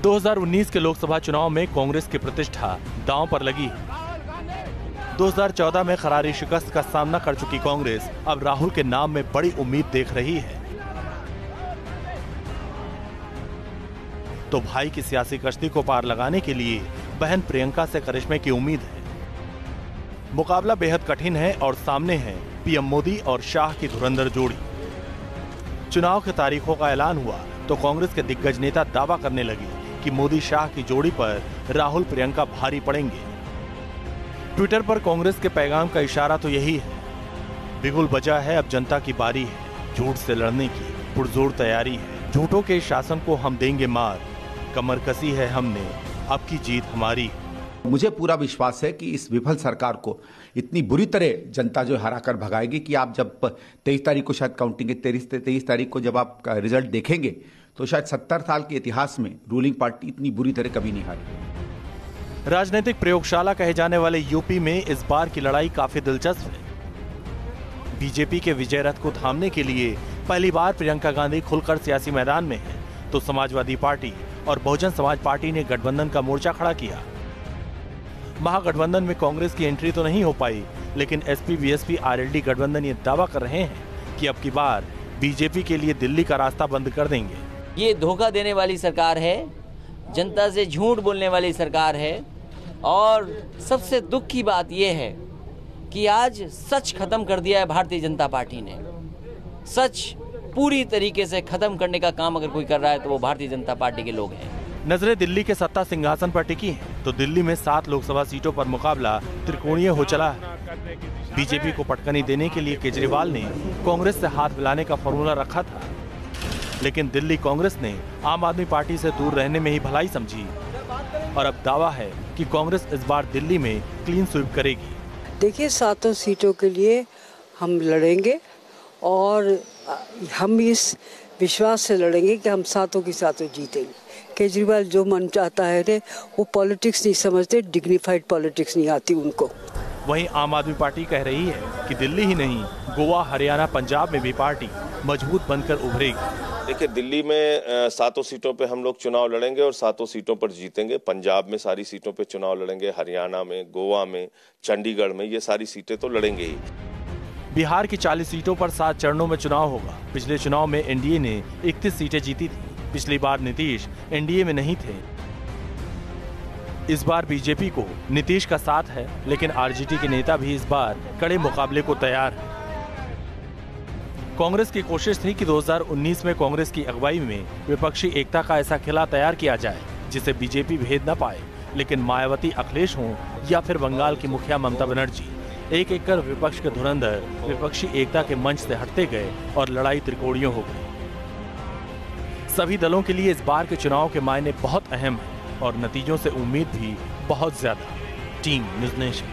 2019 के लोकसभा चुनाव में कांग्रेस की प्रतिष्ठा दांव पर लगी। 2014 में करारी शिकस्त का सामना कर चुकी कांग्रेस अब राहुल के नाम में बड़ी उम्मीद देख रही है। तो भाई की सियासी कश्ती को पार लगाने के लिए बहन प्रियंका से करिश्मे की उम्मीद है। मुकाबला बेहद कठिन है और सामने है पीएम मोदी और शाह की धुरंधर जोड़ी। चुनाव की तारीखों का ऐलान हुआ तो कांग्रेस के दिग्गज नेता दावा करने लगे कि मोदी शाह की जोड़ी पर राहुल प्रियंका भारी पड़ेंगे। ट्विटर पर कांग्रेस के पैगाम का इशारा तो यही है, बिगुल बजा है, अब जनता की बारी है, झूठ से लड़ने की पुरजोर तैयारी है, झूठों के शासन को हम देंगे मार, कमर कसी है हमने, अब की जीत हमारी। मुझे पूरा विश्वास है कि इस विफल सरकार को इतनी बुरी तरह जनता जो हरा कर भगाएगी कि आप जब 23 तारीख को शायद काउंटिंग है, 23 तारीख को जब आप रिजल्ट देखेंगे तो शायद 70 साल के इतिहास में रूलिंग पार्टी इतनी बुरी तरह कभी नहीं हारी। राजनीतिक प्रयोगशाला कहे जाने वाले यूपी में इस बार की लड़ाई काफी दिलचस्प है। बीजेपी के विजय रथ को थामने के लिए पहली बार प्रियंका गांधी खुलकर सियासी मैदान में है, तो समाजवादी पार्टी और बहुजन समाज पार्टी ने गठबंधन का मोर्चा खड़ा किया। महागठबंधन में कांग्रेस की एंट्री तो नहीं हो पाई, लेकिन एसपी बीएसपी आरएलडी गठबंधन ये दावा कर रहे हैं कि अब की बार बीजेपी के लिए दिल्ली का रास्ता बंद कर देंगे। ये धोखा देने वाली सरकार है, जनता से झूठ बोलने वाली सरकार है, और सबसे दुख की बात यह है कि आज सच खत्म कर दिया है भारतीय जनता पार्टी ने। सच पूरी तरीके से खत्म करने का काम अगर कोई कर रहा है तो वो भारतीय जनता पार्टी के लोग हैं। नजरें दिल्ली के सत्ता सिंहासन पर टिकी हैं, तो दिल्ली में 7 लोकसभा सीटों पर मुकाबला त्रिकोणीय हो चला है। बीजेपी को पटकनी देने के लिए केजरीवाल ने कांग्रेस से हाथ मिलाने का फॉर्मूला रखा था, लेकिन दिल्ली कांग्रेस ने आम आदमी पार्टी से दूर रहने में ही भलाई समझी और अब दावा है कि कांग्रेस इस बार दिल्ली में क्लीन स्वीप करेगी। देखिए, 7 सीटों के लिए हम लड़ेंगे और हम इस विश्वास से लड़ेंगे कि हम 7 की 7 जीतेंगे। केजरीवाल जो मन चाहता है वो पॉलिटिक्स नहीं समझते, डिग्निफाइड पॉलिटिक्स नहीं आती उनको। वहीं आम आदमी पार्टी कह रही है कि दिल्ली ही नहीं, गोवा, हरियाणा, पंजाब में भी पार्टी मजबूत बनकर उभरेगी। देखिए, दिल्ली में 7 सीटों पे हम लोग चुनाव लड़ेंगे और 7 सीटों पर जीतेंगे। पंजाब में सारी सीटों पे चुनाव लड़ेंगे, हरियाणा में, गोवा में, चंडीगढ़ में, ये सारी सीटें तो लड़ेंगे ही। बिहार की 40 सीटों पर 7 चरणों में चुनाव होगा। पिछले चुनाव में एनडीए ने 31 सीटें जीती थी। पिछली बार नीतीश एनडीए में नहीं थे। इस बार बीजेपी को नीतीश का साथ है, लेकिन आरजेडी के नेता भी इस बार कड़े मुकाबले को तैयार हैं। कांग्रेस की कोशिश थी कि 2019 में कांग्रेस की अगुवाई में विपक्षी एकता का ऐसा खिला तैयार किया जाए जिसे बीजेपी भेद न पाए, लेकिन मायावती अखिलेश हों या फिर बंगाल की मुखिया ममता बनर्जी, एक एक कर विपक्ष के धुरंधर विपक्षी एकता के मंच से हटते गए और लड़ाई त्रिकोणीय हो गई। सभी दलों के लिए इस बार के चुनाव के मायने बहुत अहम है और नतीजों से उम्मीद भी बहुत ज्यादा। Team news nation.